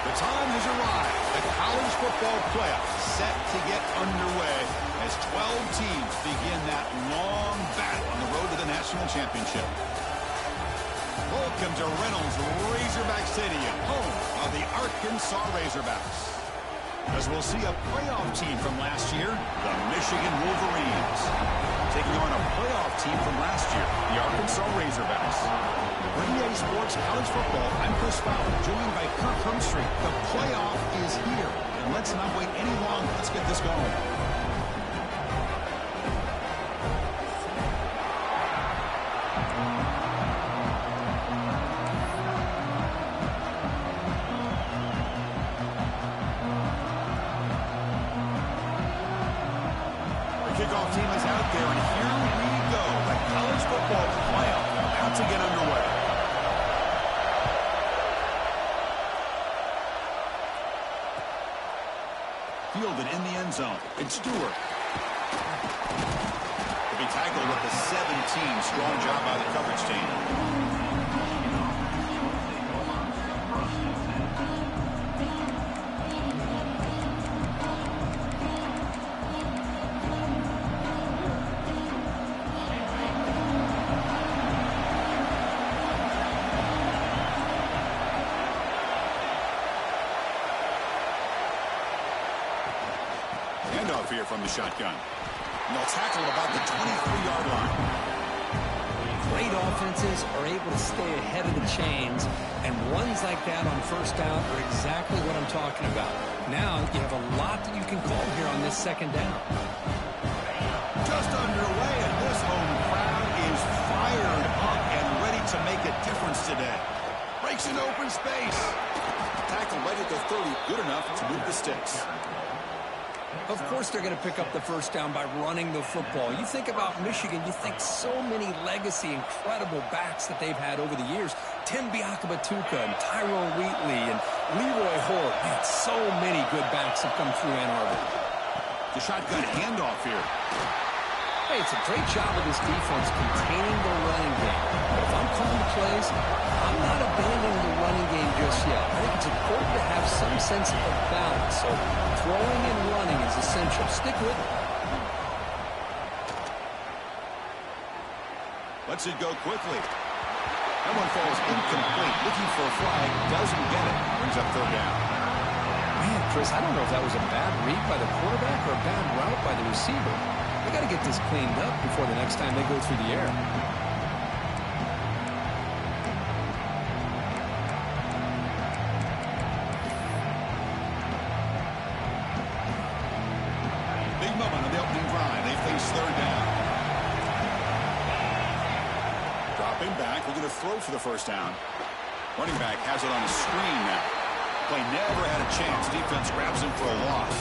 The time has arrived. The college football playoffs set to get underway as 12 teams begin that long battle on the road to the national championship. Welcome to Reynolds Razorback Stadium, home of the Arkansas Razorbacks. As we'll see a playoff team from last year, the Michigan Wolverines, taking on a playoff team from last year, the Arkansas Razorbacks. For EA Sports College Football, I'm Chris Fowler, joined by Kirk Hermstreet. The playoff is here, and let's not wait any longer. Let's get this going. Kickoff team is out there, and here we go. The college football playoff about to get underway. Fielded in the end zone. It's Stewart. To be tackled with the 17. Strong job by the coverage team. Handoff here from the shotgun. And they'll tackle about the 23-yard line. Great offenses are able to stay ahead of the chains, and runs like that on first down are exactly what I'm talking about. Now you have a lot that you can call here on this second down. Just underway, and this home crowd is fired up and ready to make a difference today. Breaks into open space. Tackle right at the 30, good enough to move the sticks. Of course they're going to pick up the first down by running the football. You think about Michigan, you think so many legacy, incredible backs that they've had over the years. Tim Biakabatuka and Tyrone Wheatley and Leroy Hoare. Man, so many good backs have come through Ann Arbor. The shotgun handoff here. Hey, it's a great job of this defense containing the running game. But if I'm calling the plays, I'm not abandoning the running game just yet. I think it's important to have some sense of balance. So throwing and running is essential. Stick with it. Lets it go quickly. That one falls incomplete. Looking for a flag. Doesn't get it. Brings up third down. Man, Chris, I don't know if that was a bad read by the quarterback or a bad route by the receiver. They got to get this cleaned up before the next time they go through the air. Big moment on the opening drive. They face third down. Dropping back, looking to throw for the first down. Running back has it on a screen now. Play never had a chance. Defense grabs him for a loss.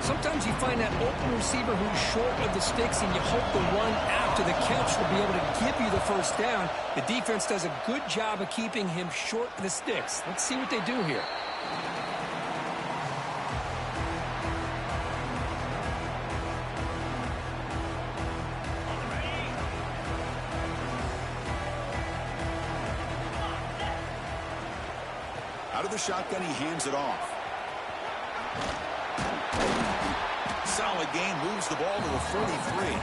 Sometimes you find that open receiver who's short of the sticks, and you hope the run after the catch will be able to give you the first down. The defense does a good job of keeping him short of the sticks. Let's see what they do here. Out of the shotgun, he hands it off. Solid gain, moves the ball to the 43.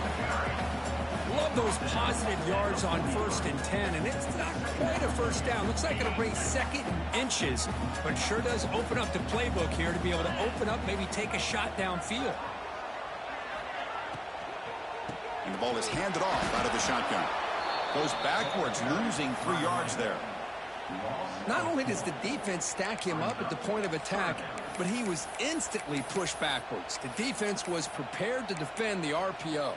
Love those positive yards on 1st and 10, and it's not quite a first down. Looks like it'll bring second inches, but sure does open up the playbook here to be able to open up, maybe take a shot downfield. And the ball is handed off out of the shotgun. Goes backwards, losing 3 yards there. Not only does the defense stack him up at the point of attack, but he was instantly pushed backwards. The defense was prepared to defend the RPO.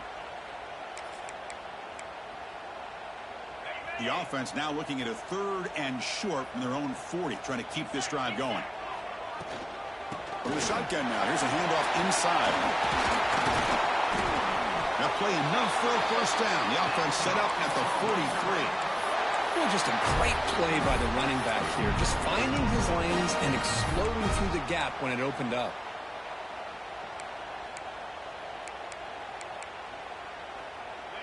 The offense now looking at a 3rd and short from their own 40, trying to keep this drive going. From the shotgun now, here's a handoff inside. Now play enough for a first down. The offense set up at the 43. Well, just a great play by the running back here. Just finding his lanes and exploding through the gap when it opened up.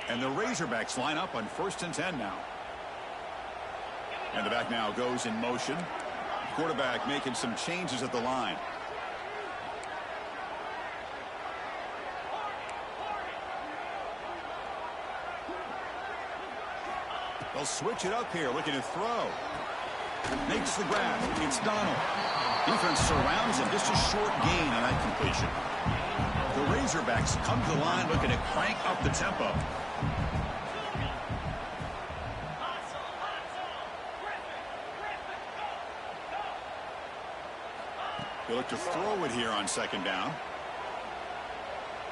And the Razorbacks line up on 1st and 10 now. And the back now goes in motion. Quarterback making some changes at the line. They'll switch it up here, looking to throw. Makes the grab. It's Donald. Defense surrounds him. Just a short gain on that completion. The Razorbacks come to the line looking to crank up the tempo. They look to throw it here on second down.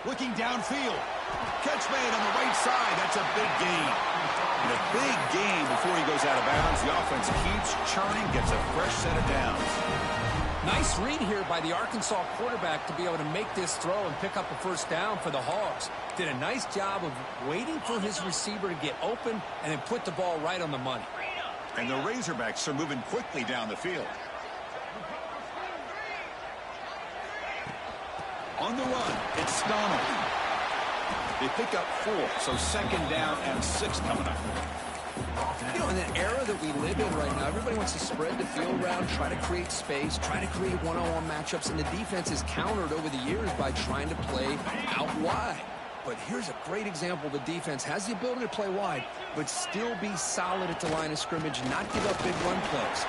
Looking downfield. Catch made on the right side. That's a big gain. And a big gain before he goes out of bounds. The offense keeps churning, gets a fresh set of downs. Nice read here by the Arkansas quarterback to be able to make this throw and pick up a first down for the Hogs. Did a nice job of waiting for his receiver to get open and then put the ball right on the money. And the Razorbacks are moving quickly down the field. On the run, it's Donald. They pick up 4, so second down and 6 coming up. You know, in an era that we live in right now, everybody wants to spread the field around, try to create space, try to create one-on-one matchups, and the defense is countered over the years by trying to play out wide. But here's a great example. The defense has the ability to play wide, but still be solid at the line of scrimmage, not give up big run plays.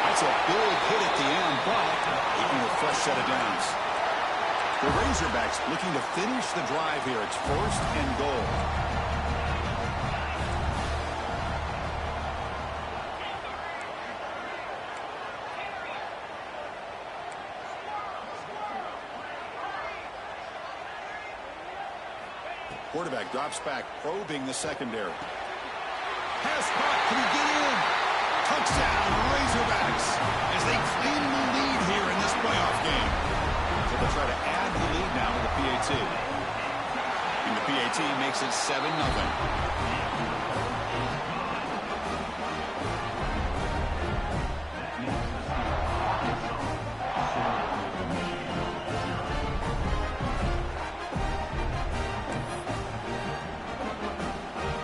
That's a big hit at the end, but even a fresh set of downs. The Razorbacks looking to finish the drive here. It's 1st and goal. Quarterback drops back, probing the secondary. Pass caught. Can he get in? Touchdown, Razorbacks, as they claim the lead here in this playoff game. So they'll try to add the lead now to the PAT. And the PAT makes it 7-0.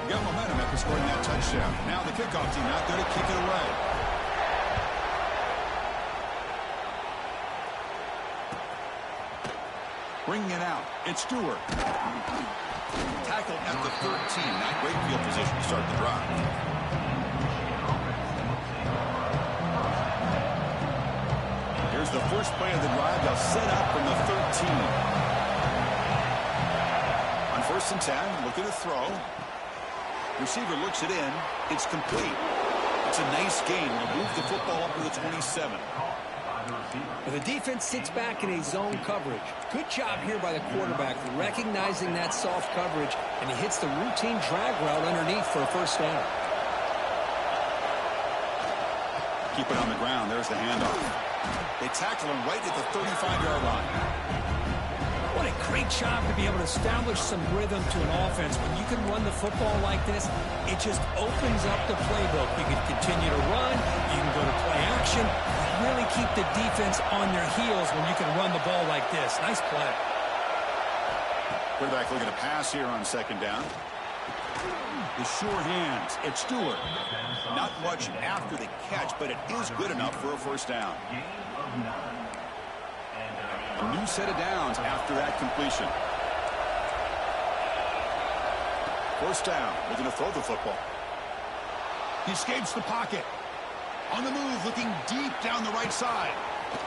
Got momentum after scoring that touchdown. Now the kickoff team out there to kick it away. Bringing it out. It's Stewart. Tackled at the 13. Not great field position to start the drive. Here's the first play of the drive. They'll set up from the 13. On 1st and 10, looking to throw. Receiver looks it in. It's complete. It's a nice gain. We'll move the football up to the 27. The defense sits back in a zone coverage. Good job here by the quarterback recognizing that soft coverage, and he hits the routine drag route underneath for a first down. Keep it on the ground. There's the handoff. They tackle him right at the 35-yard line. What a great job to be able to establish some rhythm to an offense. When you can run the football like this, it just opens up the playbook. You can continue to run. You can go to play action. Really keep the defense on their heels when you can run the ball like this. Nice play. Quarterback looking to pass here on second down. The sure hands. It's Stewart. Not much after the catch, but it is good enough for a first down. A new set of downs after that completion. First down. Looking to throw the football. He escapes the pocket. On the move, looking deep down the right side.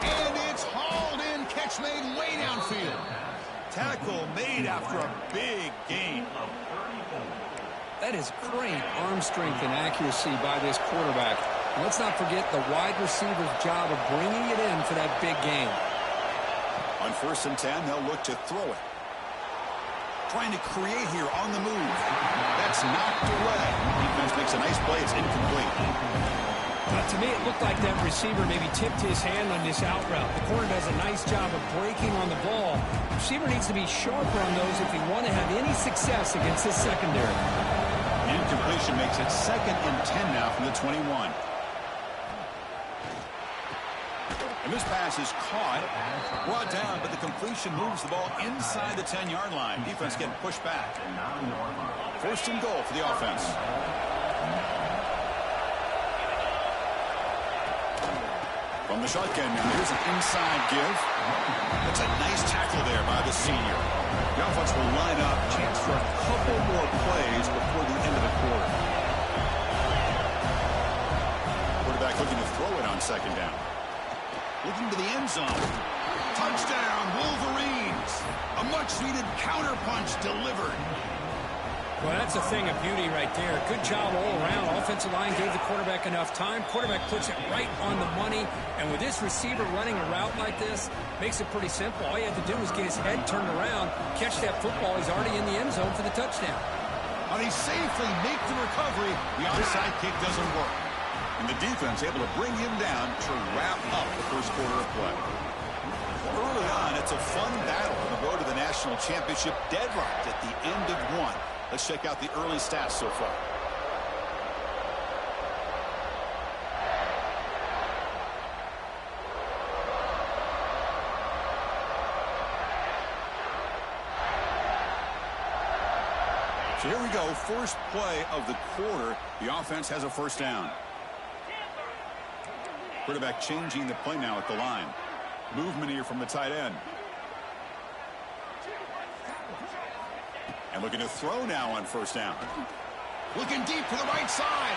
And it's hauled in. Catch made way downfield. Tackle made after a big gain. That is great arm strength and accuracy by this quarterback. And let's not forget the wide receiver's job of bringing it in for that big gain. On 1st and 10, they'll look to throw it. Trying to create here on the move. That's knocked away. Defense makes a nice play. It's incomplete. To me, it looked like that receiver maybe tipped his hand on this out route. The corner does a nice job of breaking on the ball. The receiver needs to be sharper on those if he want to have any success against his secondary. Incompletion makes it 2nd and 10 now from the 21. And this pass is caught, brought down, but the completion moves the ball inside the 10-yard line. Defense getting pushed back. 1st and goal for the offense. From the shotgun now, here's an inside give. That's a nice tackle there by the senior. The offense will line up. Chance for a couple more plays before the end of the quarter. Quarterback looking to throw it on second down. Looking to the end zone. Touchdown, Wolverines. A much-needed counterpunch delivered. Well, that's a thing of beauty right there. Good job all around. Offensive line gave the quarterback enough time. Quarterback puts it right on the money. And with this receiver running a route like this, makes it pretty simple. All you have to do is get his head turned around, catch that football. He's already in the end zone for the touchdown. But he safely make the recovery. The onside kick doesn't work. And the defense able to bring him down to wrap up the first quarter of play. Early on, it's a fun battle on the road to the national championship, deadlocked at the end of one. Let's check out the early stats so far. So here we go, first play of the quarter. The offense has a first down. Quarterback changing the play now at the line. Movement here from the tight end. And looking to throw now on first down. Looking deep to the right side.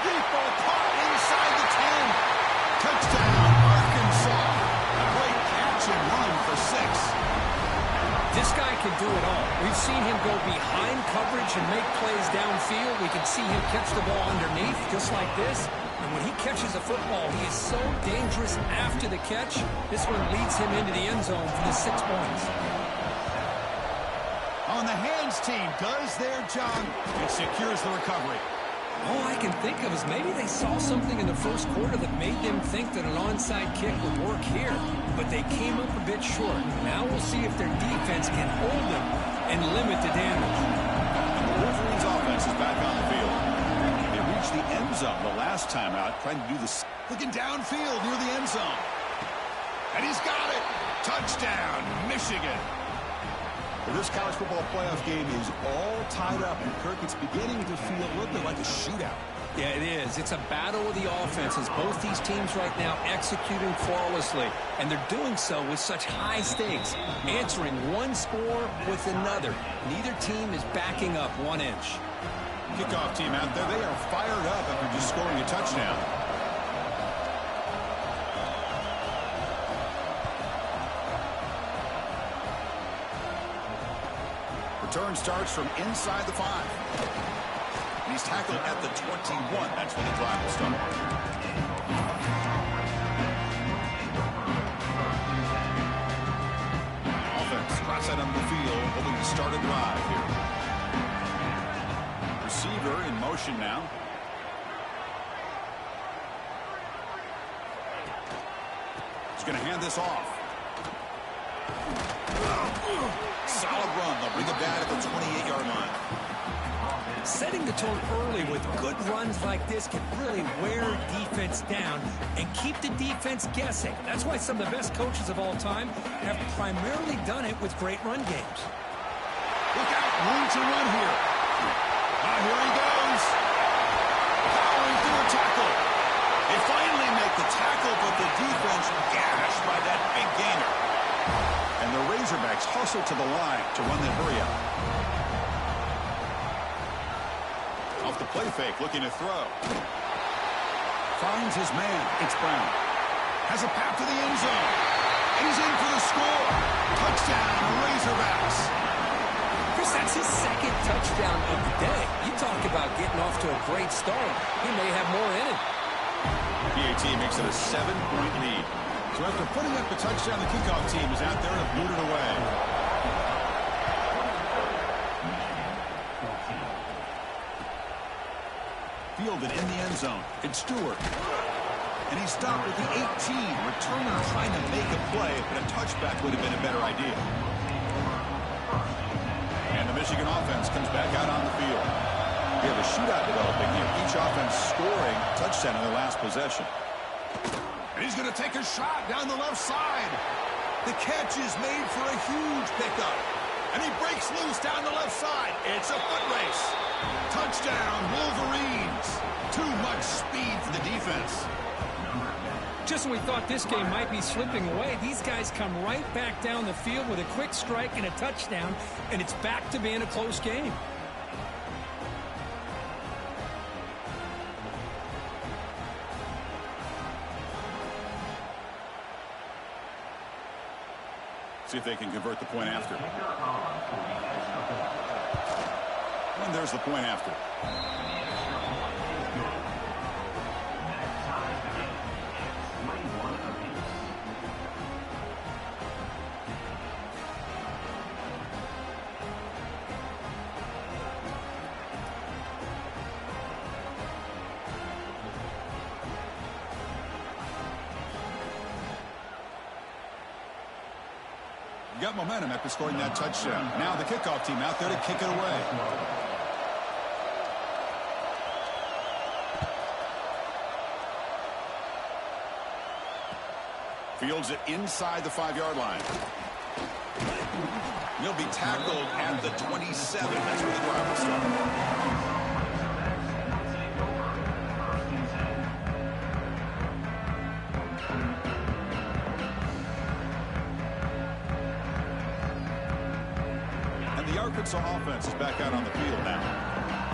Deep ball caught inside the 10. Touchdown, Arkansas. A great catch and run for 6. This guy can do it all. We've seen him go behind coverage and make plays downfield. We can see him catch the ball underneath just like this. And when he catches a football, he is so dangerous after the catch. This one leads him into the end zone for the 6 points. On the hands team does their job and secures the recovery. All I can think of is maybe they saw something in the first quarter that made them think that an onside kick would work here. But they came up a bit short. Now we'll see if their defense can hold them and limit the damage. The Wolverines offense is back on the field. They reached the end zone the last time out, trying to do this. Looking downfield near the end zone. And he's got it. Touchdown, Michigan. Well, this college football playoff game is all tied up, and Kirk, it's beginning to feel a little bit like a shootout. Yeah, it is. It's a battle of the offenses. Both these teams right now executing flawlessly, and they're doing so with such high stakes, answering one score with another. Neither team is backing up 1 inch. Kickoff team out there, they are fired up after just scoring a touchdown. Return starts from inside the 5. And he's tackled at the 21. That's when the drive will start. Offense cross out on the field, hoping to start a drive here. Receiver in motion now. He's going to hand this off. Solid run. They'll bring it back at the 28-yard line. Setting the tone early with good runs like this can really wear defense down and keep the defense guessing. That's why some of the best coaches of all time have primarily done it with great run games. Look out. Room to run here. Here he goes. Powering through a tackle. They finally make the tackle, but the defense gashed by that big gainer. And the Razorbacks hustle to the line to run that hurry up. Off the play fake, looking to throw. Finds his man. It's Brown. Has a path to the end zone. And he's in for the score. Touchdown, Razorbacks. Chris, that's his second touchdown of the day. You talk about getting off to a great start. He may have more in it. PAT makes it a 7-point lead. So after putting up the touchdown, the kickoff team is out there to boot it away. Fielded in the end zone. It's Stewart. And he stopped at the 18. Returner trying to make a play, but a touchback would have been a better idea. And the Michigan offense comes back out on the field. We have a shootout developing here. Each offense scoring a touchdown in their last possession. And he's going to take a shot down the left side. The catch is made for a huge pickup. And he breaks loose down the left side. It's a foot race. Touchdown, Wolverines. Too much speed for the defense. Just when we thought this game might be slipping away, these guys come right back down the field with a quick strike and a touchdown, and it's back to being a close game. See if they can convert the point after. And there's the point after. Got momentum after scoring that touchdown. Now the kickoff team out there to kick it away. Fields it inside the 5-yard line. He'll be tackled at the 27. That's where the drive will start. Arkansas offense is back out on the field now.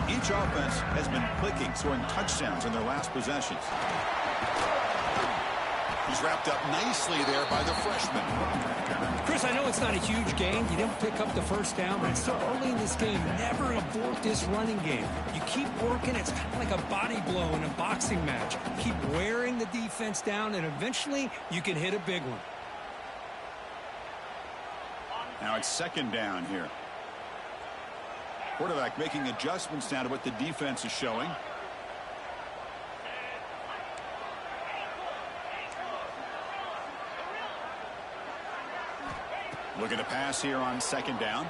Each offense has been clicking, scoring touchdowns in their last possessions. He's wrapped up nicely there by the freshman. Chris, I know it's not a huge gain. You didn't pick up the first down, but it's so early in this game. Never abort this running game. You keep working. It's kind of like a body blow in a boxing match. Keep wearing the defense down, and eventually you can hit a big one. Now it's second down here. Quarterback making adjustments now to what the defense is showing. Looking to pass here on second down.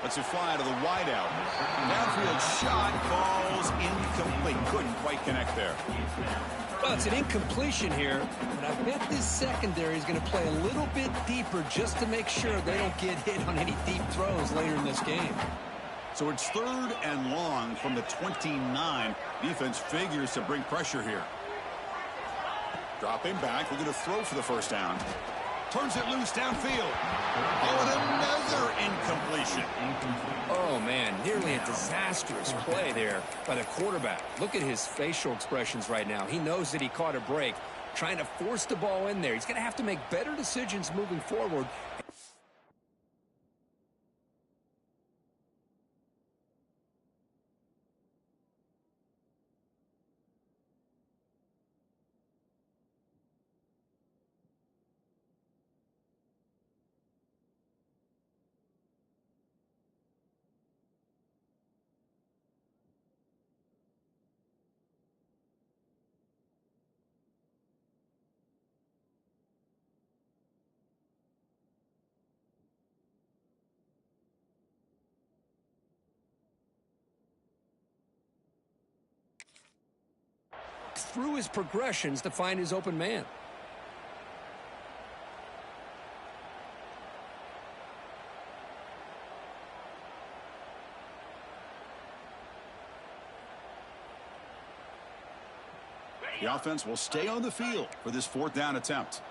Lets it fly to the wideout. Downfield shot falls incomplete. Couldn't quite connect there. Well, it's an incompletion here, but I bet this secondary is going to play a little bit deeper just to make sure they don't get hit on any deep throws later in this game. So it's third and long from the 29. Defense figures to bring pressure here. Dropping back, looking to throw for the first down. Turns it loose downfield. Oh, and another incompletion. Oh, man, nearly a disastrous play there by the quarterback. Look at his facial expressions right now. He knows that he caught a break, trying to force the ball in there. He's going to have to make better decisions moving forward. Through his progressions to find his open man. The offense will stay on the field for this fourth down attempt.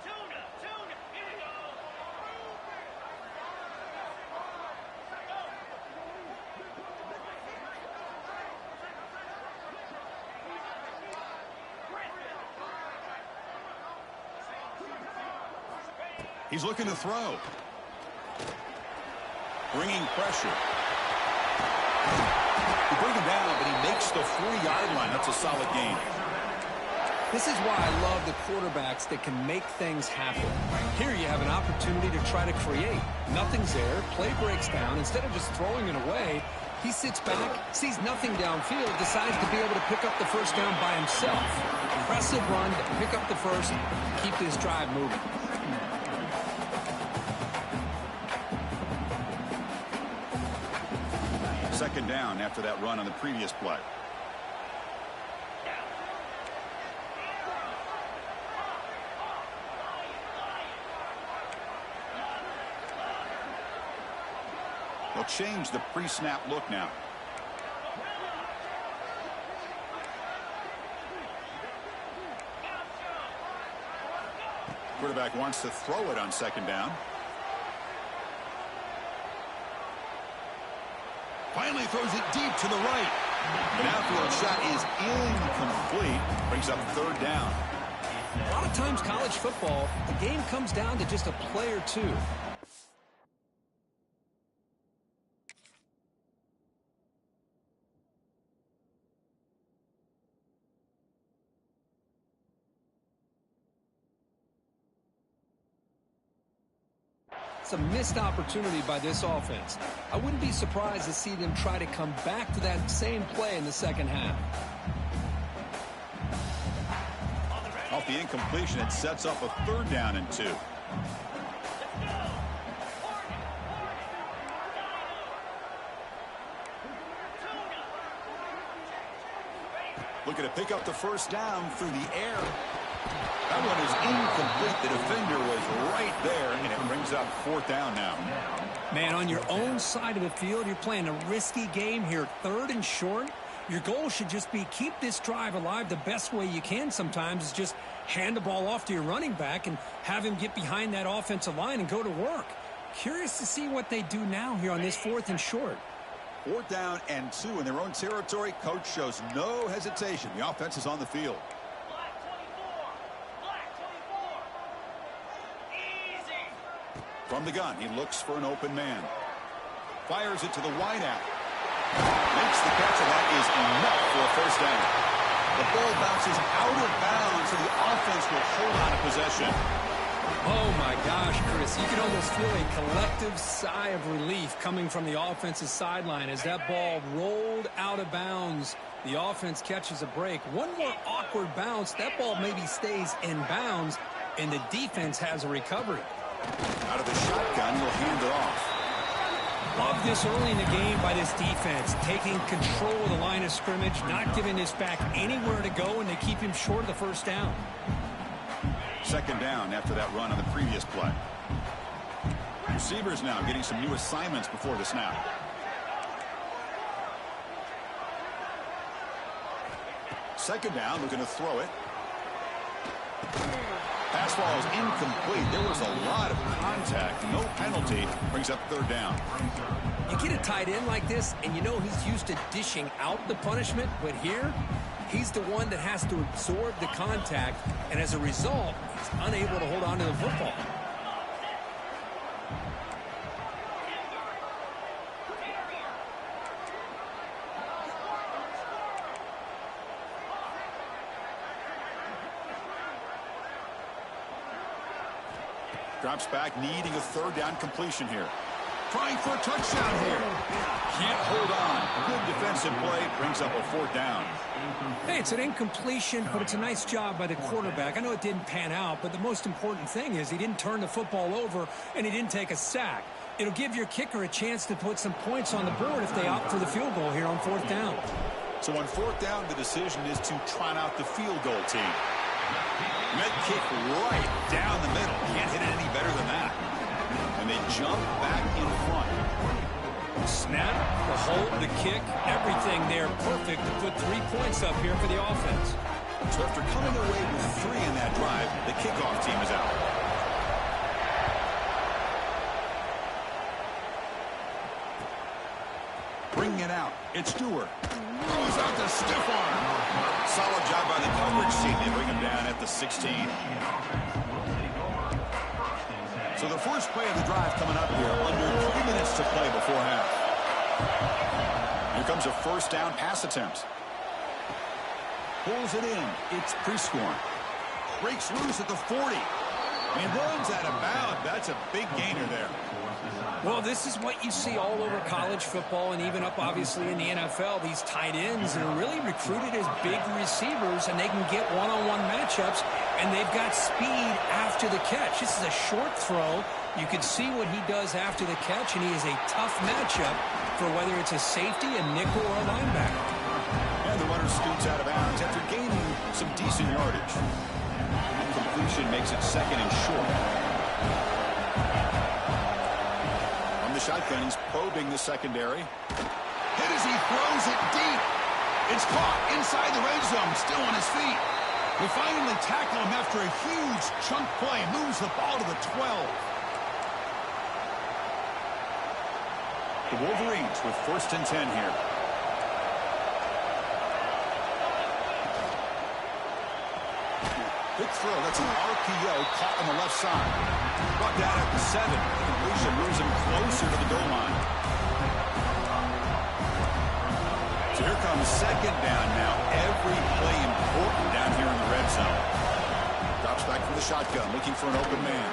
He's looking to throw. Bringing pressure. He bring him down, but he makes the 40-yard line. That's a solid gain. This is why I love the quarterbacks that can make things happen. Here you have an opportunity to try to create. Nothing's there. Play breaks down. Instead of just throwing it away, he sits back, sees nothing downfield, decides to be able to pick up the first down by himself. Impressive run to pick up the first, keep this drive moving. Second down after that run on the previous play. They'll change the pre-snap look now. Quarterback wants to throw it on second down. Finally throws it deep to the right. The downfield shot is incomplete. Brings up third down. A lot of times college football, the game comes down to just a play or two. It's a missed opportunity by this offense. I wouldn't be surprised to see them try to come back to that same play in the second half. Off the incompletion, it sets up a third down and 2. Looking to pick up the first down through the air. That one is incomplete. The defender was right there, and it brings up fourth down now. Man, on your own side of the field, you're playing a risky game here, third and short. Your goal should just be keep this drive alive the best way you can sometimes is just hand the ball off to your running back and have him get behind that offensive line and go to work. Curious to see what they do now here on this fourth and short. Fourth down and 2 in their own territory. Coach shows no hesitation. The offense is on the field. From the gun, he looks for an open man. Fires it to the wideout. Makes the catch, and that is enough for a first down. The ball bounces out of bounds, so the offense will hold on to possession. Oh, my gosh, Chris. You can almost feel a collective sigh of relief coming from the offensive sideline as that ball rolled out of bounds. The offense catches a break. One more awkward bounce. That ball maybe stays in bounds, and the defense has a recovery. Out of the shotgun, he'll hand it off. Love this early in the game by this defense, taking control of the line of scrimmage, not giving this back anywhere to go, and they keep him short of the first down. Second down after that run on the previous play. Receivers now getting some new assignments before the snap. Second down, looking to throw it. Pass ball is incomplete. There was a lot of contact. No penalty. Brings up third down. You get a tight end like this, and you know he's used to dishing out the punishment, but here, he's the one that has to absorb the contact, and as a result, he's unable to hold on to the football. Drops back, needing a third down completion here. Trying for a touchdown here. Can't hold on. Good defensive play. Brings up a fourth down. Hey, it's an incompletion, but it's a nice job by the quarterback. I know it didn't pan out, but the most important thing is he didn't turn the football over and he didn't take a sack. It'll give your kicker a chance to put some points on the board if they opt for the field goal here on fourth down. So on fourth down, the decision is to trot out the field goal team. Med kick right down the middle. Can't hit it any better than that. And they jump back in front. Snap, the hold, the kick, everything there perfect to put 3 points up here for the offense. So after coming away with 3 in that drive, the kickoff team is out. Bringing it out. It's Stewart. Throws out the stiff arm. Solid job by the coverage team. They bring him down at the 16. So the first play of the drive coming up here. Under 3 minutes to play before half. Here comes a first down pass attempt. Pulls it in. It's Prescorn. Breaks loose at the 40. And he runs out of bounds. That's a big gainer there. Well, this is what you see all over college football and even up, obviously, in the NFL. These tight ends that are really recruited as big receivers, and they can get one-on-one matchups, and they've got speed after the catch. This is a short throw. You can see what he does after the catch, and he is a tough matchup for whether it's a safety, a nickel, or a linebacker. And the runner scoots out of bounds after gaining some decent yardage. Incompletion makes it second and short. the shotgun. He's probing the secondary. Hit as he throws it deep. It's caught inside the red zone, still on his feet. They finally tackle him after a huge chunk play. Moves the ball to the 12. The Wolverines with 1st and 10 here. Big throw. That's an RPO caught on the left side. Brought down at the 7. Completion moves him closer to the goal line. So here comes 2nd down now. Every play important down here in the red zone. Drops back from the shotgun, looking for an open man.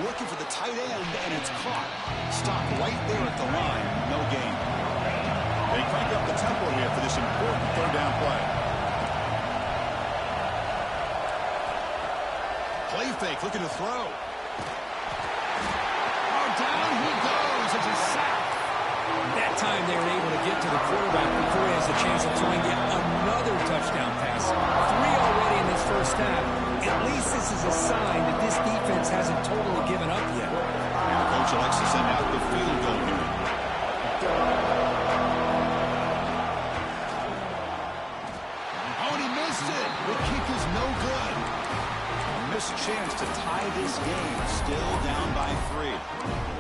Looking for the tight end, and it's caught. Stopped right there at the line. No gain. They crank up the tempo here for this important 3rd down play. Play fake, looking to throw. Oh, down he goes. It's a sack. That time they were able to get to the quarterback before he has a chance of throwing yet another touchdown pass. 3 already in this first half. At least this is a sign that this defense hasn't totally given up yet. And the coach likes to send out the field goal unit. Oh, and he missed it. The kick is no good. Missed chance to tie this game. Still down by 3.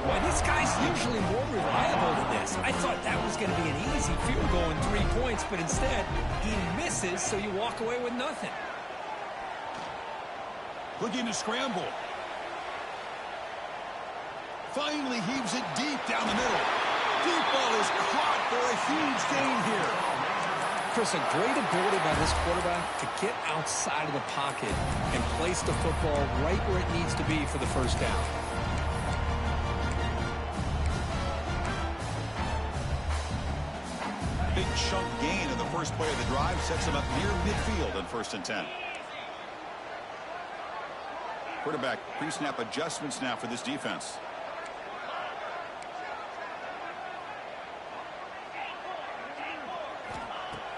Boy, this guy's usually more reliable than this. I thought that was going to be an easy field goal in 3 points, but instead, he misses, so you walk away with nothing. Looking to scramble. Finally heaves it deep down the middle. Deep ball is caught for a huge gain here. Chris, a great ability by this quarterback to get outside of the pocket and place the football right where it needs to be for the 1st down. Big chunk gain in the first play of the drive sets him up near midfield on 1st and 10. Quarterback pre-snap adjustments now for this defense.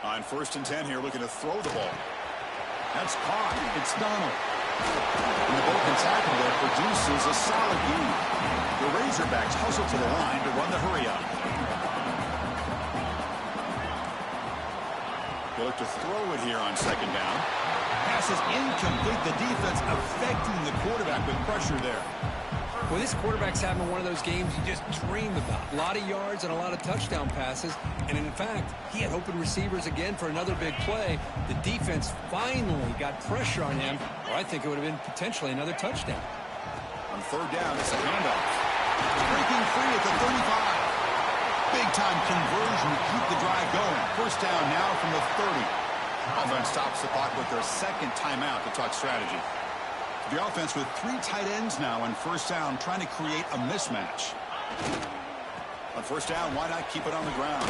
On 1st and 10 here, looking to throw the ball. That's caught. It's Donald. And the broken tackle there produces a solid gain. The Razorbacks hustle to the line to run the hurry up. They look to throw it here on 2nd down. Pass is incomplete. The defense affecting the quarterback with pressure there. Well, this quarterback's having one of those games you just dream about. A lot of yards and a lot of touchdown passes. And in fact, he had open receivers again for another big play. The defense finally got pressure on him, or I think it would have been potentially another touchdown. On 3rd down, it's a handoff. Breaking free at the 35. Big-time conversion to keep the drive going. 1st down now from the 30. Offense stops the clock with their 2nd timeout to talk strategy. The offense with 3 tight ends now on 1st down, trying to create a mismatch. On 1st down, why not keep it on the ground?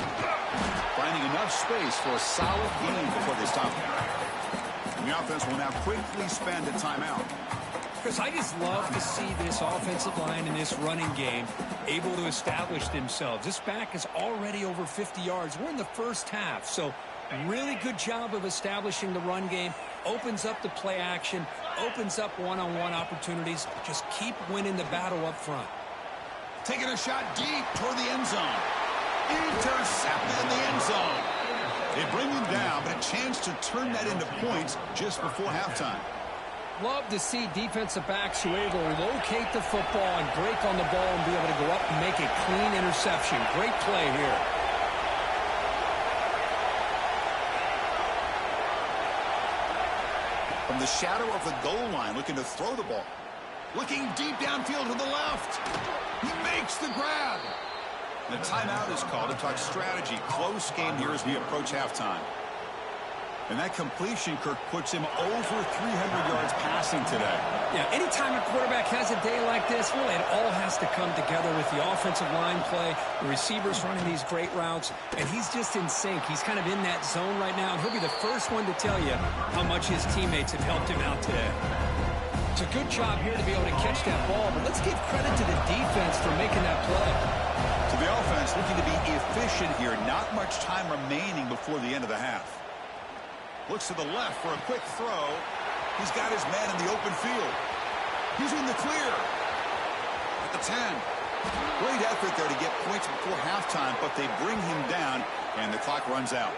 Finding enough space for a solid gain before they stop it. And the offense will now quickly spend a timeout. Chris, I just love to see this offensive line and this running game able to establish themselves. This back is already over 50 yards. We're in the first half, so really good job of establishing the run game. Opens up the play action, opens up one-on-one opportunities. Just keep winning the battle up front. Taking a shot deep toward the end zone. Intercepted in the end zone. They bring him down, but a chance to turn that into points just before halftime. Love to see defensive backs who are able to locate the football and break on the ball and be able to go up and make a clean interception. Great play here. From the shadow of the goal line, looking to throw the ball. Looking deep downfield to the left. He makes the grab. And a timeout is called to talk strategy. Close game here as we approach halftime. And that completion, Kirk, puts him over 300 yards passing today. Yeah, anytime a quarterback has a day like this, really it all has to come together with the offensive line play, the receivers running these great routes, and he's just in sync. He's kind of in that zone right now, and he'll be the first one to tell you how much his teammates have helped him out today. It's a good job here to be able to catch that ball, but let's give credit to the defense for making that play. So the offense looking to be efficient here. Not much time remaining before the end of the half. Looks to the left for a quick throw. He's got his man in the open field. He's in the clear. At the 10. Great effort there to get points before halftime, but they bring him down, and the clock runs out.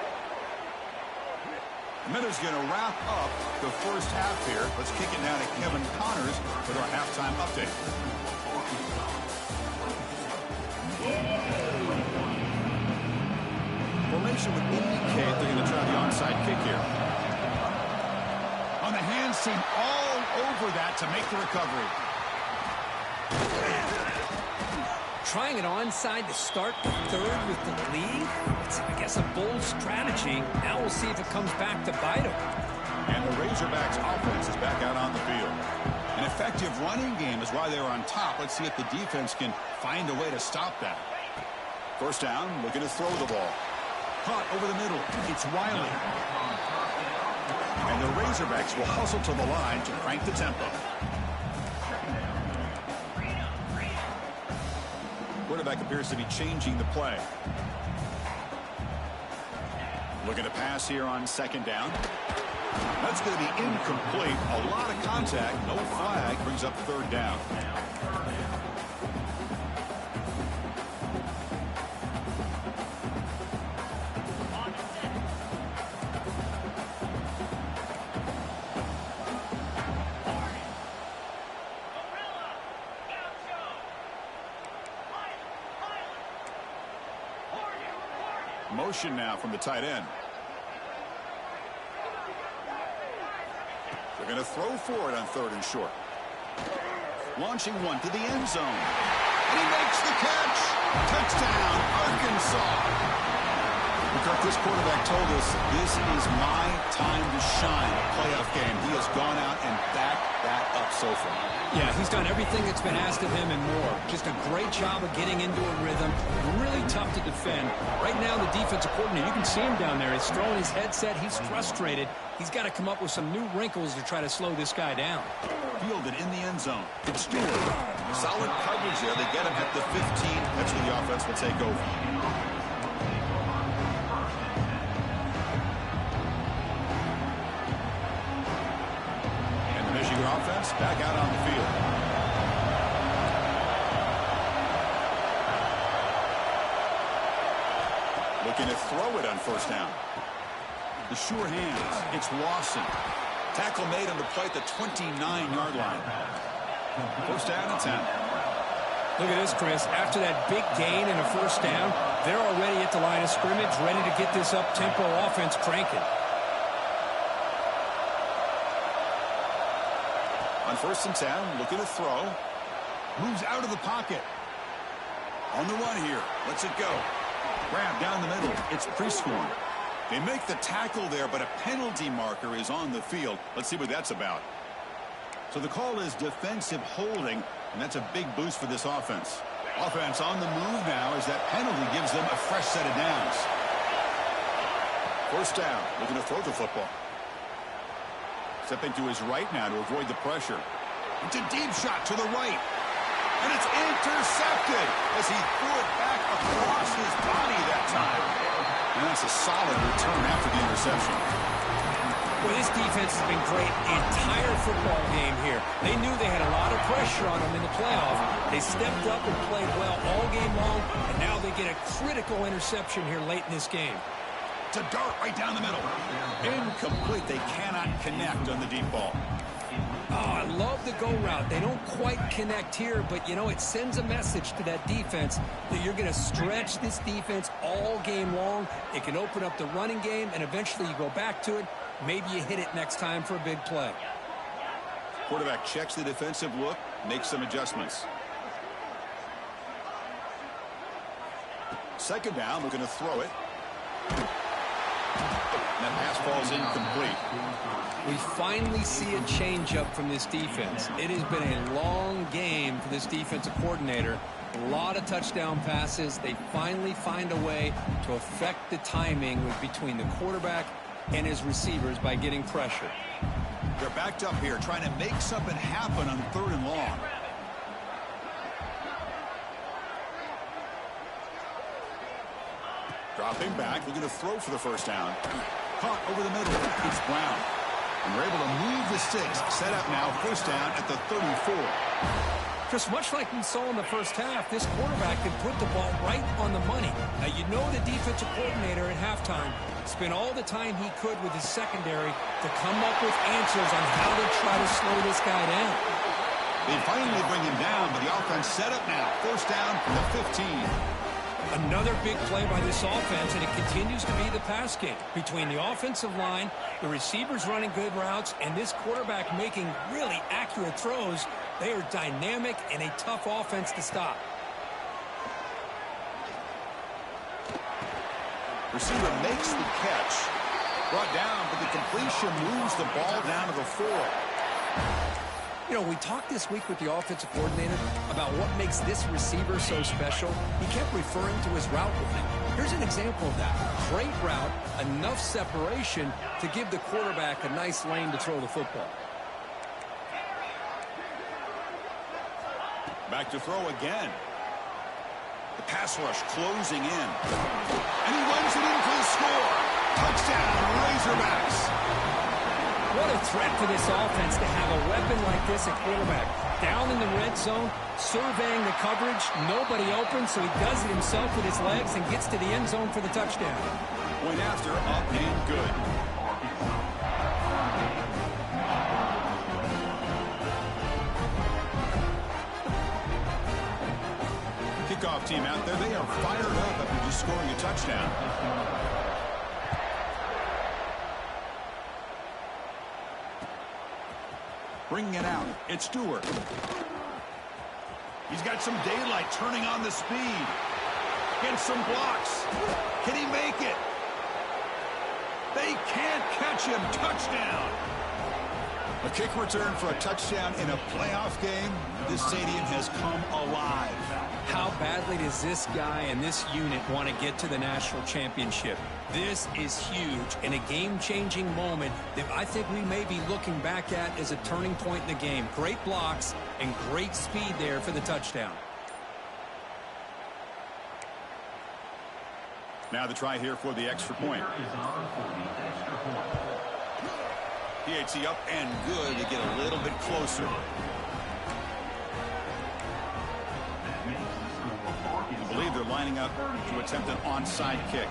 Miller's going to wrap up the first half here. Let's kick it down to Kevin Connors with our halftime update. Formation would indicate they're going to try the onside kick here. On the hands team all over that to make the recovery. Trying it onside to start the third with the lead. It's, I guess, a bold strategy. Now we'll see if it comes back to bite them. And the Razorbacks offense is back out on the field. An effective running game is why they're on top. Let's see if the defense can find a way to stop that. First down, looking to throw the ball. Caught over the middle. It's Wiley. And the Razorbacks will hustle to the line to crank the tempo. Quarterback appears to be changing the play. Looking to pass here on second down. That's going to be incomplete. A lot of contact. No flag. Brings up third down. Motion now from the tight end. They're going to throw for it on third and short. Launching one to the end zone. And he makes the catch. Touchdown, Arkansas. Kirk, this quarterback told us this is my time to shine. Playoff game. He has gone out and backed that up so far. Yeah, he's done everything that's been asked of him and more. Just a great job of getting into a rhythm. Really tough to defend. Right now, the defensive coordinator, you can see him down there. He's throwing his headset. He's frustrated. He's got to come up with some new wrinkles to try to slow this guy down. Fielded in the end zone. It's Stewart. Solid coverage there. They get him at the 15. That's where the offense will take over. Offense back out on the field. Looking to throw it on first down. The sure hands. It's Lawson. Tackle made on the play at the 29-yard line. First down and 10. Look at this, Chris. After that big gain and a first down, they're already at the line of scrimmage, ready to get this up-tempo offense cranking. On first and 10, looking to throw. Moves out of the pocket. On the run here. Lets it go. Grab down the middle. It's Prescorn. They make the tackle there, but a penalty marker is on the field. Let's see what that's about. So the call is defensive holding, and that's a big boost for this offense. Offense on the move now as that penalty gives them a fresh set of downs. First down. Looking to throw the football. Stepping to his right now to avoid the pressure. It's a deep shot to the right. And it's intercepted as he threw it back across his body that time. And that's a solid return after the interception. Well, this defense has been great the entire football game here. They knew they had a lot of pressure on them in the playoff. They stepped up and played well all game long, and now they get a critical interception here late in this game. It's a dart right down the middle. Incomplete. They cannot connect on the deep ball. Oh, I love the go route. They don't quite connect here, but, you know, it sends a message to that defense that you're going to stretch this defense all game long. It can open up the running game, and eventually you go back to it. Maybe you hit it next time for a big play. Quarterback checks the defensive look, makes some adjustments. Second down, looking to throw it. That pass falls incomplete. We finally see a changeup from this defense. It has been a long game for this defensive coordinator. A lot of touchdown passes. They finally find a way to affect the timing between the quarterback and his receivers by getting pressure. They're backed up here trying to make something happen on third and long. Dropping back, looking to throw for the first down. Caught over the middle. It's Brown. And they're able to move the sticks. Set up now, first down at the 34. Just much like we saw in the first half, this quarterback can put the ball right on the money. Now, you know the defensive coordinator at halftime spent all the time he could with his secondary to come up with answers on how to try to slow this guy down. They finally bring him down, but the offense set up now. First down from the 15. Another big play by this offense, and it continues to be the pass game. Between the offensive line, the receivers running good routes, and this quarterback making really accurate throws, they are dynamic and a tough offense to stop. Receiver makes the catch. Brought down, but the completion moves the ball down to the 4. You know, we talked this week with the offensive coordinator about what makes this receiver so special. He kept referring to his route running. Here's an example of that. Great route, enough separation to give the quarterback a nice lane to throw the football. Back to throw again. The pass rush closing in. And he runs it in for the score. Touchdown, Razorbacks. What a threat for this offense to have a weapon like this at quarterback. Down in the red zone, surveying the coverage, nobody open, so he does it himself with his legs and gets to the end zone for the touchdown. Point after, up and good. Kickoff team out there, they are fired up after just scoring a touchdown. Bringing it out, it's Stewart. He's got some daylight turning on the speed. Gets some blocks. Can he make it? They can't catch him. Touchdown. A kick return for a touchdown in a playoff game. This stadium has come alive. How badly does this guy and this unit want to get to the national championship? This is huge and a game-changing moment that I think we may be looking back at as a turning point in the game. Great blocks and great speed there for the touchdown. Now the try here for the extra point. PAT up and good to get a little bit closer. I believe they're lining up to attempt an onside kick.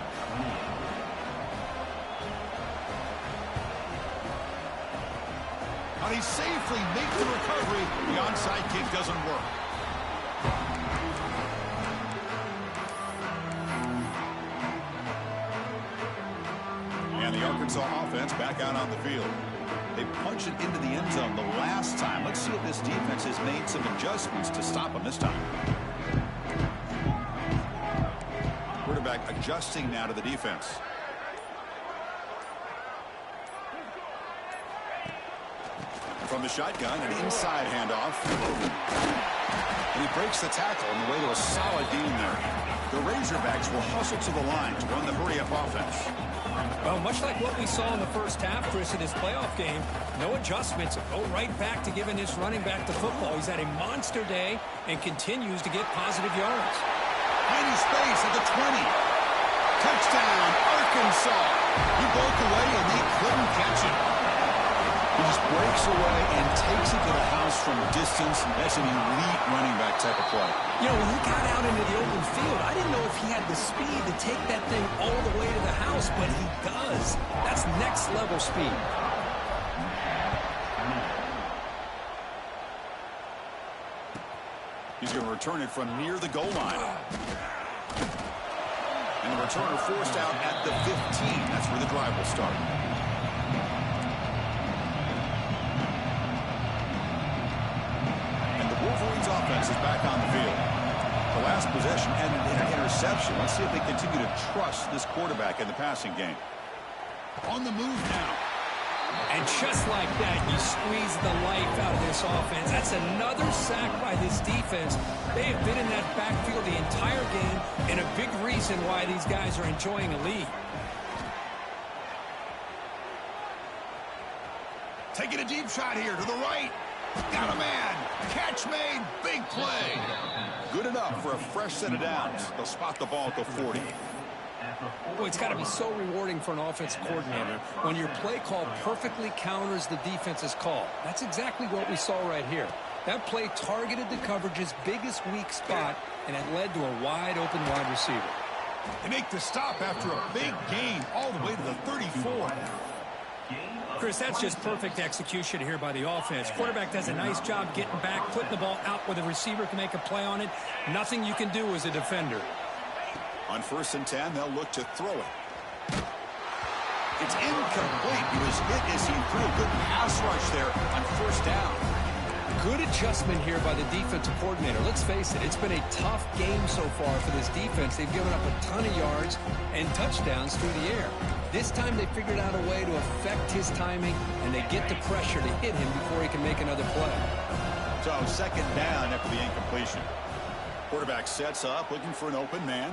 And he safely makes the recovery. The onside kick doesn't work. And the Arkansas offense back out on the field. They punched it into the end zone the last time. Let's see if this defense has made some adjustments to stop them this time. Quarterback adjusting now to the defense. From the shotgun, an inside handoff. And he breaks the tackle on the way to a solid gain there. The Razorbacks will hustle to the line to run the hurry-up offense. Well, much like what we saw in the first half, Chris, in his playoff game, no adjustments. Go right back to giving his running back the football. He's had a monster day and continues to get positive yards. Tiny space at the 20. Touchdown, Arkansas. He broke away and they couldn't catch him. He just breaks away and takes it to the house from distance. That's an elite running back type of play. You know, when he got out into the open field, I didn't know if he had the speed to take that thing all the way to the house, but he does. That's next level speed. He's going to return it from near the goal line. And the returner forced out at the 15. That's where the drive will start. Wolverines offense is back on the field. The last possession ended in an interception. Let's see if they continue to trust this quarterback in the passing game. On the move now. And just like that, you squeeze the life out of this offense. That's another sack by this defense. They have been in that backfield the entire game, and a big reason why these guys are enjoying a lead. Taking a deep shot here to the right. Got a man. Catch made. Big play. Good enough for a fresh set of downs. They'll spot the ball at the 40. Boy, it's got to be so rewarding for an offensive coordinator when your play call perfectly counters the defense's call. That's exactly what we saw right here. That play targeted the coverage's biggest weak spot, and it led to a wide-open wide receiver. They make the stop after a big gain all the way to the 34. Chris, that's just perfect execution here by the offense. Quarterback does a nice job getting back, putting the ball out where the receiver can make a play on it. Nothing you can do as a defender. On 1st and 10, they'll look to throw it. It's incomplete. He was hit as he threw a good pass rush there on 1st down. Good adjustment here by the defensive coordinator. Let's face it, it's been a tough game so far for this defense. They've given up a ton of yards and touchdowns through the air. This time they figured out a way to affect his timing, and they get the pressure to hit him before he can make another play. So 2nd down after the incompletion. Quarterback sets up, looking for an open man.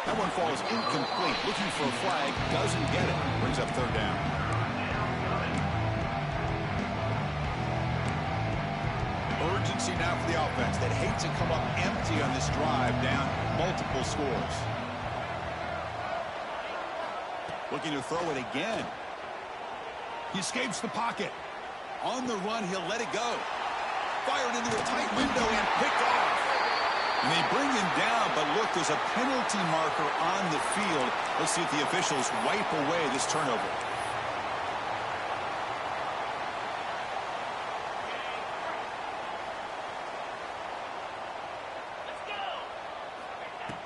That one falls incomplete. Looking for a flag, doesn't get it. Brings up 3rd down. Urgency now for the offense that hates to come up empty on this drive, down multiple scores. Looking to throw it again. He escapes the pocket. On the run, he'll let it go. Fired into a tight window and picked off. And they bring him down, but look, there's a penalty marker on the field. Let's see if the officials wipe away this turnover.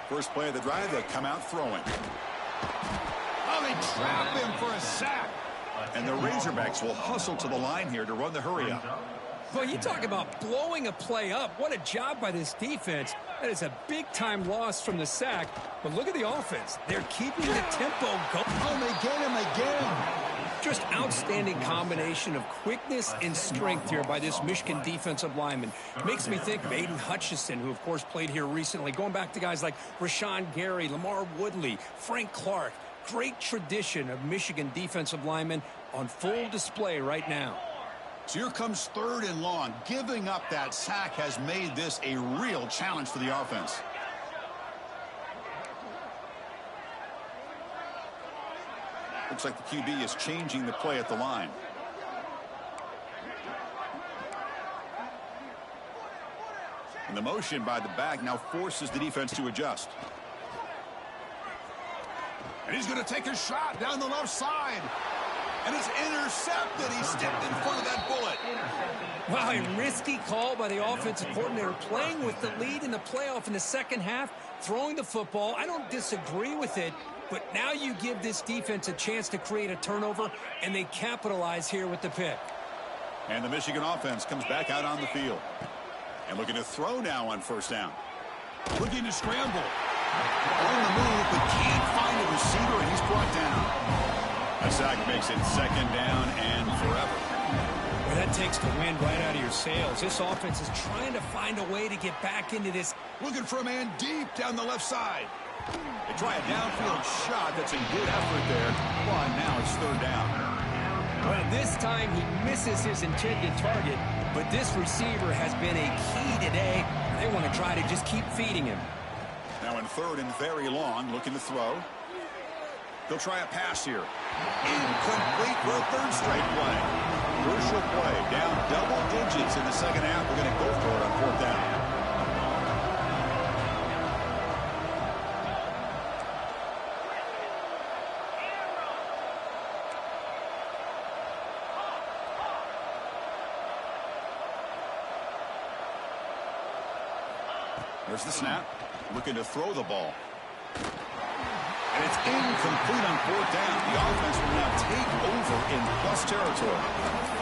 First play of the drive, they'll come out throwing. Oh, they trap him for a sack. And the Razorbacks will hustle to the line here to run the hurry up. Well, you talk about blowing a play up. What a job by this defense. That is a big-time loss from the sack. But look at the offense. They're keeping the tempo going. Oh, they get him again. Just outstanding combination of quickness and strength here by this Michigan defensive lineman. Makes me think of Aiden Hutchinson, who, of course, played here recently. Going back to guys like Rashawn Gary, Lamar Woodley, Frank Clark. Great tradition of Michigan defensive linemen on full display right now. So here comes 3rd and long. Giving up that sack has made this a real challenge for the offense. Looks like the QB is changing the play at the line. And the motion by the back now forces the defense to adjust. And he's going to take a shot down the left side. And it's intercepted. He stepped in front of that bullet. Wow, a risky call by the offensive coordinator, playing with the lead in the playoff in the 2nd half, throwing the football. I don't disagree with it, but now you give this defense a chance to create a turnover, and they capitalize here with the pick. And the Michigan offense comes back out on the field. And looking to throw now on 1st down. Looking to scramble. On the move, but can't find a receiver, and he's brought down. A sack makes it 2nd down and forever. Well, that takes the wind right out of your sails. This offense is trying to find a way to get back into this. Looking for a man deep down the left side. They try a downfield shot. That's a good effort there. But now it's 3rd down. Well, this time he misses his intended target, but this receiver has been a key today. They want to try to just keep feeding him. Now in 3rd and very long, looking to throw. They'll try a pass here. Incomplete for a 3rd straight play. Crucial play. Down double digits in the 2nd half. We're going to go for it on 4th down. There's the snap. Looking to throw the ball. And it's incomplete on 4th down. The offense will now take over in plus territory.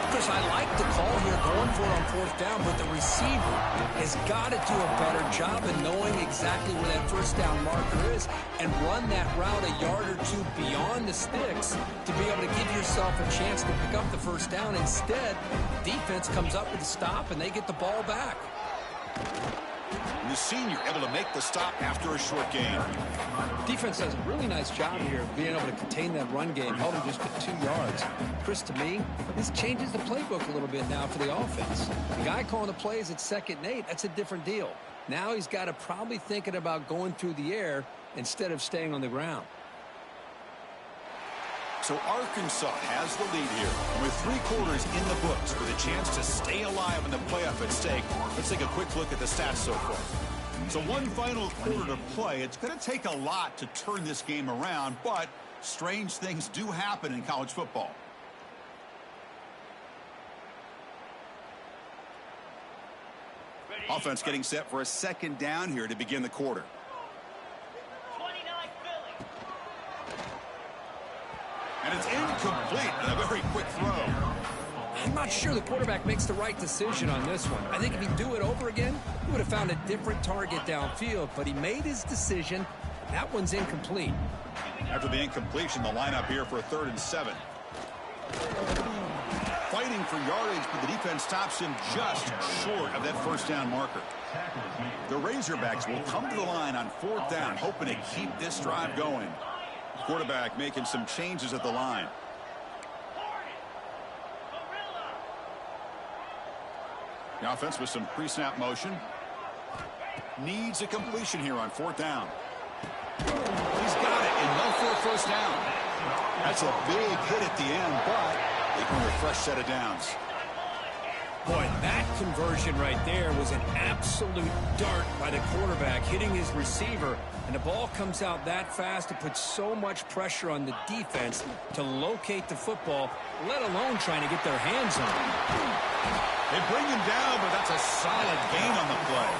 Chris, I like the call here going for it on 4th down, but the receiver has got to do a better job of knowing exactly where that 1st down marker is and run that route a yard or 2 beyond the sticks to be able to give yourself a chance to pick up the 1st down. Instead, defense comes up with a stop, and they get the ball back. And the senior able to make the stop after a short gain. Defense does a really nice job here of being able to contain that run game, held him just to 2 yards. Chris, to me, this changes the playbook a little bit now for the offense. The guy calling the plays at 2nd and 8, that's a different deal. Now he's got to probably thinking about going through the air instead of staying on the ground. So Arkansas has the lead here. And with 3 quarters in the books with a chance to stay alive in the playoff at stake, let's take a quick look at the stats so far. So one final quarter to play. It's going to take a lot to turn this game around, but strange things do happen in college football. Offense getting set for a second down here to begin the quarter. And it's incomplete and a very quick throw. I'm not sure the quarterback makes the right decision on this one. I think if he'd do it over again, he would have found a different target downfield, but he made his decision. That one's incomplete. After the incompletion, the lineup here for a 3rd and 7. Fighting for yardage, but the defense stops him just short of that first down marker. The Razorbacks will come to the line on 4th down, hoping to keep this drive going. Quarterback making some changes at the line. The offense with some pre-snap motion. Needs a completion here on 4th down. He's got it, and no for a first down. That's a big hit at the end, but they can a fresh set of downs. Boy, that conversion right there was an absolute dart by the quarterback, hitting his receiver, and the ball comes out that fast. It puts so much pressure on the defense to locate the football, let alone trying to get their hands on it. They bring him down, but that's a solid gain on the play.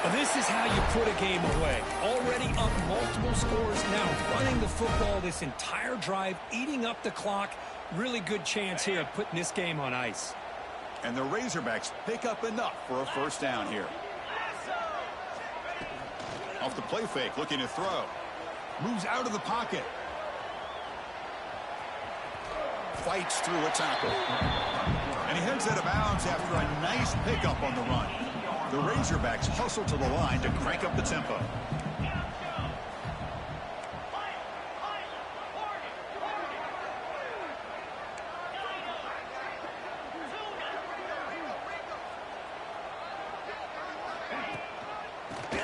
Well, this is how you put a game away. Already up multiple scores, now running the football this entire drive, eating up the clock. Really good chance here of putting this game on ice. And the Razorbacks pick up enough for a first down here. Off the play fake, looking to throw. Moves out of the pocket. Fights through a tackle. And he heads out of bounds after a nice pickup on the run. The Razorbacks hustle to the line to crank up the tempo.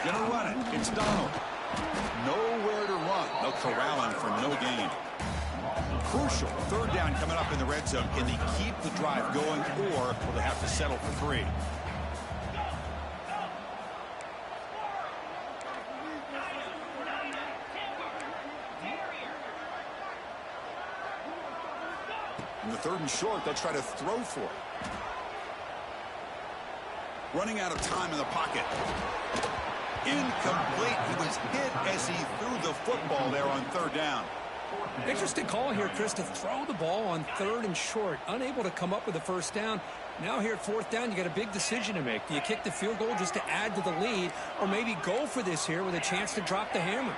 Gonna run it. It's Donald. Nowhere to run. They'll corral him for no gain. Crucial 3rd down coming up in the red zone. Can they keep the drive going, or will they have to settle for 3? In the 3rd and short, they'll try to throw for it. Running out of time in the pocket. Incomplete. He was hit as he threw the football there on 3rd down. Interesting call here, Chris, to throw the ball on 3rd and short. Unable to come up with a first down. Now here at 4th down, you got a big decision to make. Do you kick the field goal just to add to the lead, or maybe go for this here with a chance to drop the hammer?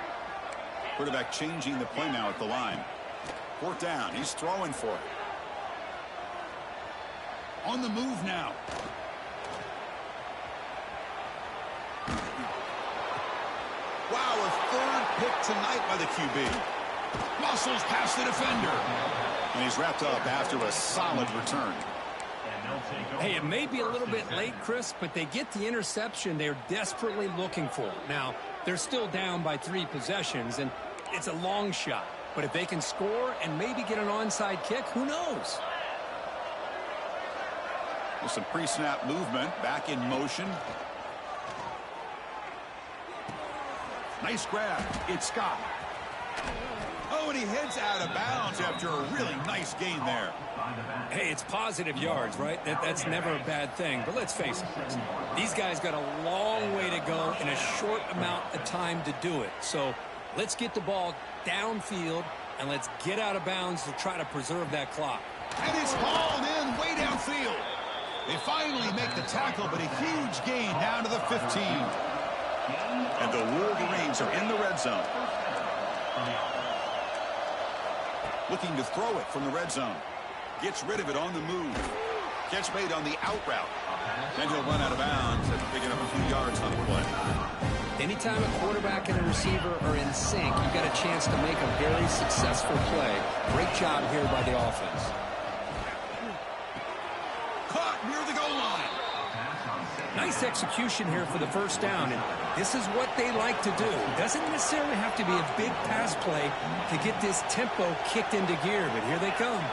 Quarterback changing the play now at the line. 4th down. He's throwing for it. On the move now. Wow, a 3rd pick tonight by the QB. Muscles past the defender. And he's wrapped up after a solid return. Hey, it may be a little bit late, Chris, but they get the interception they're desperately looking for. Now, they're still down by 3 possessions, and it's a long shot. But if they can score and maybe get an onside kick, who knows? With some pre-snap movement, back in motion. Nice grab. It's Scott. Oh, and he heads out of bounds after a really nice gain there. Hey, it's positive yards, right? That's never a bad thing. But let's face it, Chris, these guys got a long way to go in a short amount of time to do it. So let's get the ball downfield, and let's get out of bounds to try to preserve that clock. And it's hauled in way downfield. They finally make the tackle, but a huge gain down to the 15. And the Wolverines are in the red zone. Looking to throw it from the red zone. Gets rid of it on the move. Catch made on the out route. Then he'll run out of bounds and picking up a few yards on the play. Anytime a quarterback and a receiver are in sync, you've got a chance to make a very successful play. Great job here by the offense. Nice execution here for the first down, and this is what they like to do. Doesn't necessarily have to be a big pass play to get this tempo kicked into gear, but here they come.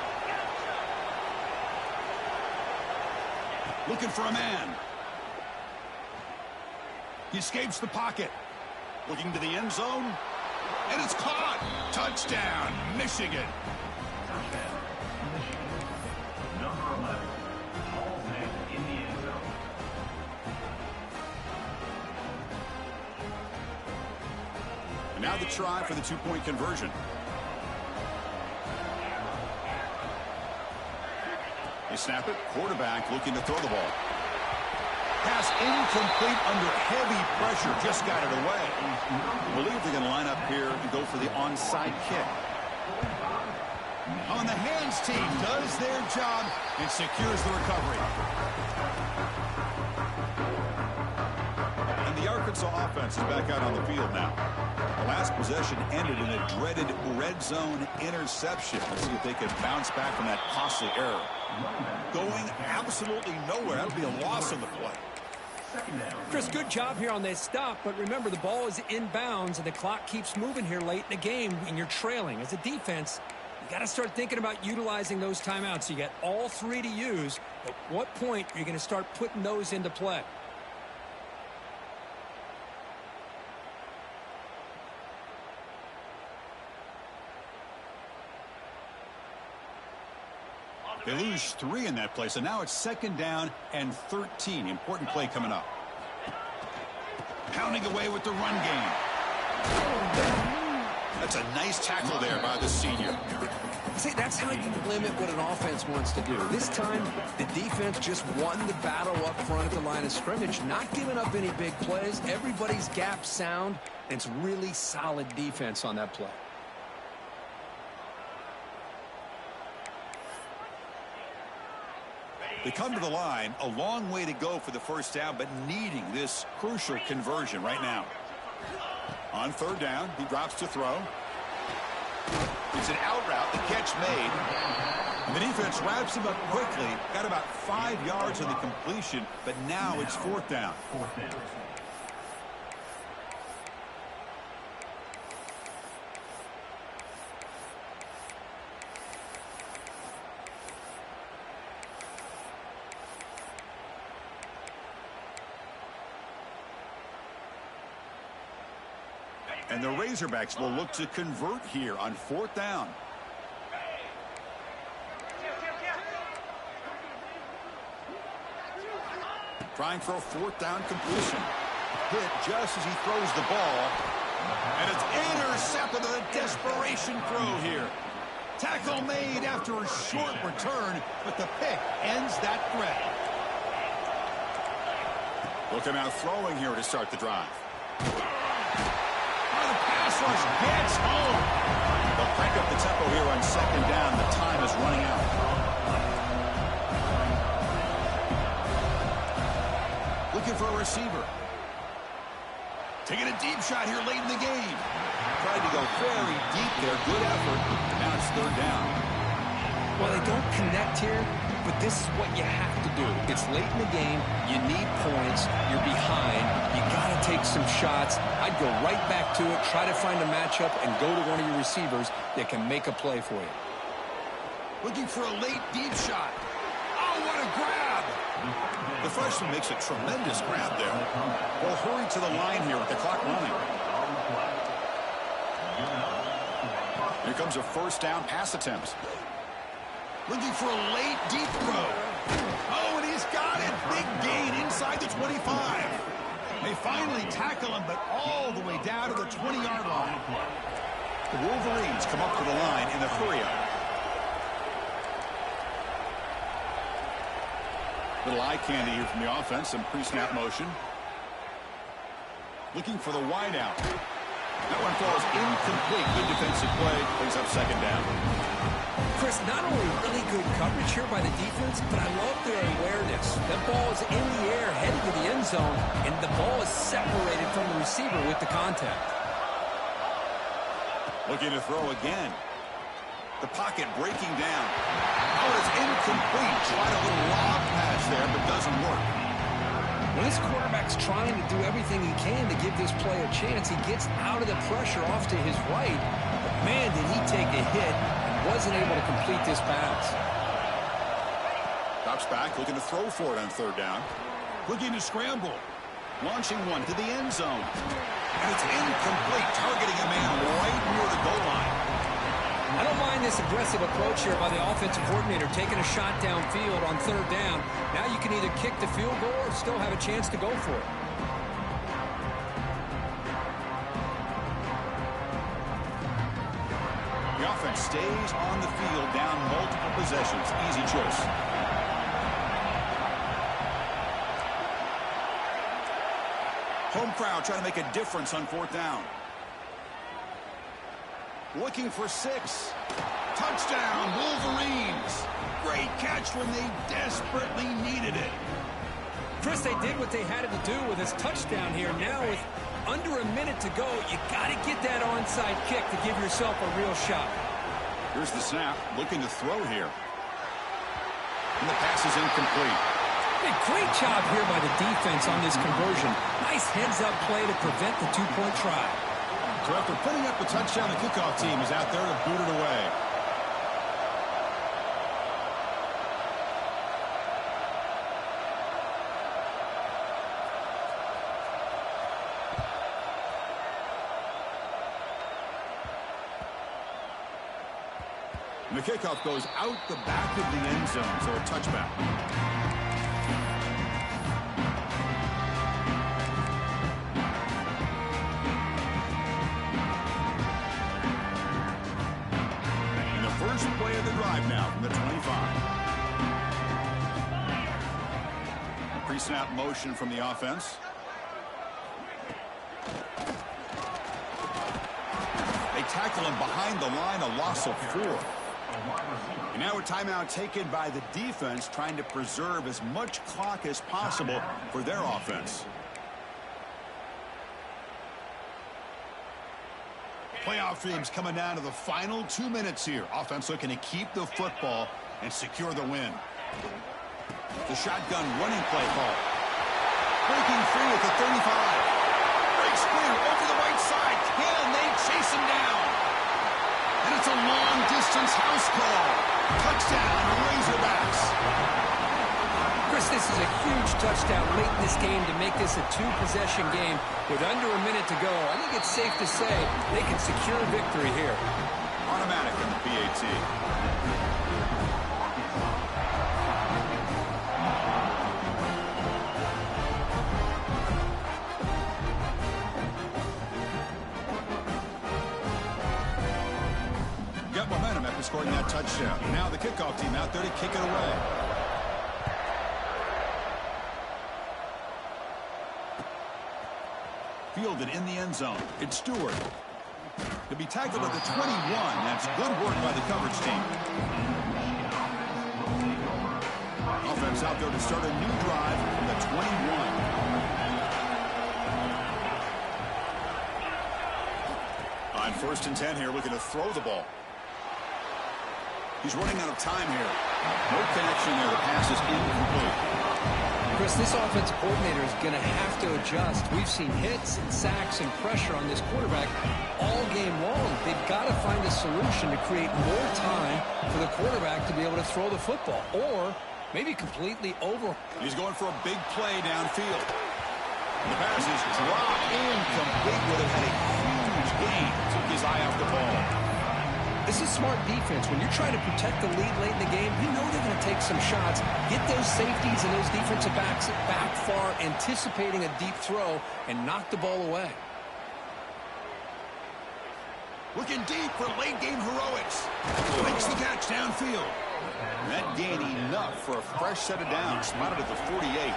Looking for a man. He escapes the pocket. Looking to the end zone. And it's caught. Touchdown, Michigan. And now the try for the two-point conversion. They snap it. Quarterback looking to throw the ball. Pass incomplete under heavy pressure. Just got it away. I believe they're going to line up here and go for the onside kick. On the hands team does their job and secures the recovery. And the Arkansas offense is back out on the field now. The last possession ended in a dreaded red zone interception. Let's see if they can bounce back from that costly error. Going absolutely nowhere. That'll be a loss on the play. Chris, good job here on this stop, but remember the ball is inbounds and the clock keeps moving here late in the game and you're trailing. As a defense, you got to start thinking about utilizing those timeouts. You got all three to use. At what point are you going to start putting those into play? They lose 3 in that play, so now it's 2nd down and 13. Important play coming up. Pounding away with the run game. That's a nice tackle there by the senior. See, that's how you limit what an offense wants to do. This time, the defense just won the battle up front at the line of scrimmage, not giving up any big plays. Everybody's gap sound, and it's really solid defense on that play. They come to the line, a long way to go for the first down, but needing this crucial conversion right now. On 3rd down, he drops to throw. It's an out route, the catch made. And the defense wraps him up quickly. Got about 5 yards on the completion, but now it's 4th down. And the Razorbacks will look to convert here on 4th down. Trying for a 4th down completion. Hit just as he throws the ball. And it's intercepted on a desperation throw here. Tackle made after a short return, but the pick ends that threat. Looking out throwing here to start the drive. Rush gets home. They'll crank up the tempo here on 2nd down. The time is running out. Looking for a receiver. Taking a deep shot here late in the game. Tried to go very deep there. Good effort. Now it's 3rd down. Well, they don't connect here, but this is what you have to do. It's late in the game. You need points. You're behind. You got to take some shots. I'd go right back to it, try to find a matchup, and go to one of your receivers that can make a play for you. Looking for a late deep shot. Oh, what a grab! The freshman makes a tremendous grab there. We'll hurry to the line here with the clock running. Here comes a 1st down pass attempt. Looking for a late deep throw. Oh, and he's got it. Big gain inside the 25. They finally tackle him, but all the way down to the 20-yard line. The Wolverines come up to the line in the hurry-up. Little eye candy here from the offense. Some pre-snap motion. Looking for the wideout. That one falls incomplete. Good defensive play. Brings up 2nd down. Chris, not only really good coverage here by the defense, but I love their awareness. That ball is in the air, headed to the end zone, and the ball is separated from the receiver with the contact. Looking to throw again. The pocket breaking down. Oh, it's incomplete. Tried a little lob pass there, but doesn't work. When this quarterback's trying to do everything he can to give this play a chance, he gets out of the pressure off to his right. But man, did he take a hit and wasn't able to complete this pass. Drops back, looking to throw for it on third down. Looking to scramble. Launching one to the end zone. And it's incomplete, targeting a man right near the goal line. I don't mind this aggressive approach here by the offensive coordinator, taking a shot downfield on third down. Now you can either kick the field goal or still have a chance to go for it. The offense stays on the field, down multiple possessions. Easy choice. Home crowd trying to make a difference on fourth down. Looking for 6. Touchdown, Wolverines. Great catch when they desperately needed it. Chris, they did what they had to do with his touchdown here. Now with under a minute to go, you got to get that onside kick to give yourself a real shot. Here's the snap, looking to throw here. And the pass is incomplete. Hey, great job here by the defense on this conversion. Nice heads-up play to prevent the two-point try. So after putting up the touchdown, the kickoff team is out there to boot it away. And the kickoff goes out the back of the end zone, so a touchback. First play of the drive now from the 25. Pre-snap motion from the offense. They tackle him behind the line, a loss of 4. And now a timeout taken by the defense, trying to preserve as much clock as possible for their offense. Playoff teams coming down to the final 2 minutes here. Offense looking to keep the football and secure the win. The shotgun running play call. Breaking free at the 35. Breaks clear over the right side. Can they chase him down? And it's a long-distance house call. Touchdown, Razorbacks. Chris, this is a huge touchdown late in this game to make this a 2-possession game with under a minute to go. I think it's safe to say they can secure victory here. Automatic on the PAT. Got momentum after scoring that touchdown. Now the kickoff team out there to kick it away. Fielded in the end zone. It's Stewart. To be tackled at the 21. That's good work by the coverage team. Offense out there to start a new drive from the 21. On 1st and 10 here, looking to throw the ball. He's running out of time here. No connection there. The pass is incomplete. Chris, this offensive coordinator is going to have to adjust. We've seen hits and sacks and pressure on this quarterback all game long. They've got to find a solution to create more time for the quarterback to be able to throw the football, or maybe completely over. He's going for a big play downfield. The pass is dropped incomplete. Would have had a huge gain. Took his eye off the ball. This is smart defense. When you're trying to protect the lead late in the game, you know they're going to take some shots, get those safeties and those defensive backs back far, anticipating a deep throw, and knock the ball away. Looking deep for late-game heroics. Makes the catch downfield. That gain enough for a fresh set of downs. Spotted at the 48.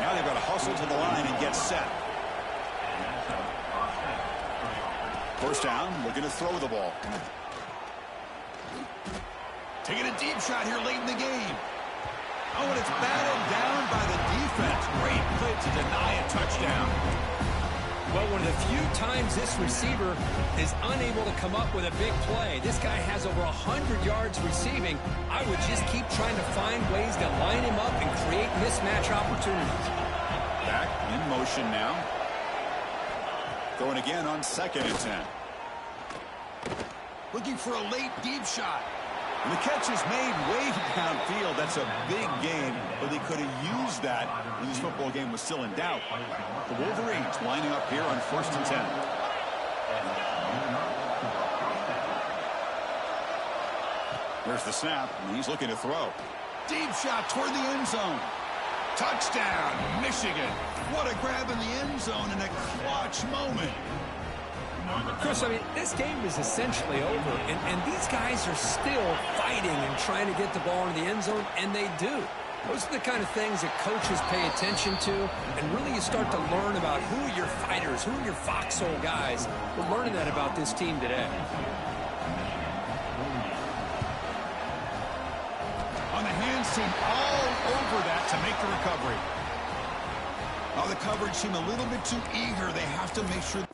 Now they've got to hustle to the line and get set. First down, looking to throw the ball. Taking a deep shot here late in the game. Oh, and it's batted down by the defense. Great play to deny a touchdown. Well, one of the few times this receiver is unable to come up with a big play. This guy has over 100 yards receiving. I would just keep trying to find ways to line him up and create mismatch opportunities. back in motion now. Going again on 2nd and 10. Looking for a late deep shot. And the catch is made way downfield. That's a big gain, but they could have used that when this football game was still in doubt. The Wolverines lining up here on 1st and 10. There's the snap, and he's looking to throw. Deep shot toward the end zone. Touchdown, Michigan. What a grab in the end zone in a clutch moment. Chris, I mean, this game is essentially over, and these guys are still fighting and trying to get the ball into the end zone, and they do. Those are the kind of things that coaches pay attention to, and really you start to learn about who are your fighters, who are your foxhole guys. We're learning that about this team today. On the hands team, all over that to make the recovery. Oh, the coverage seemed a little bit too eager. They have to make sure.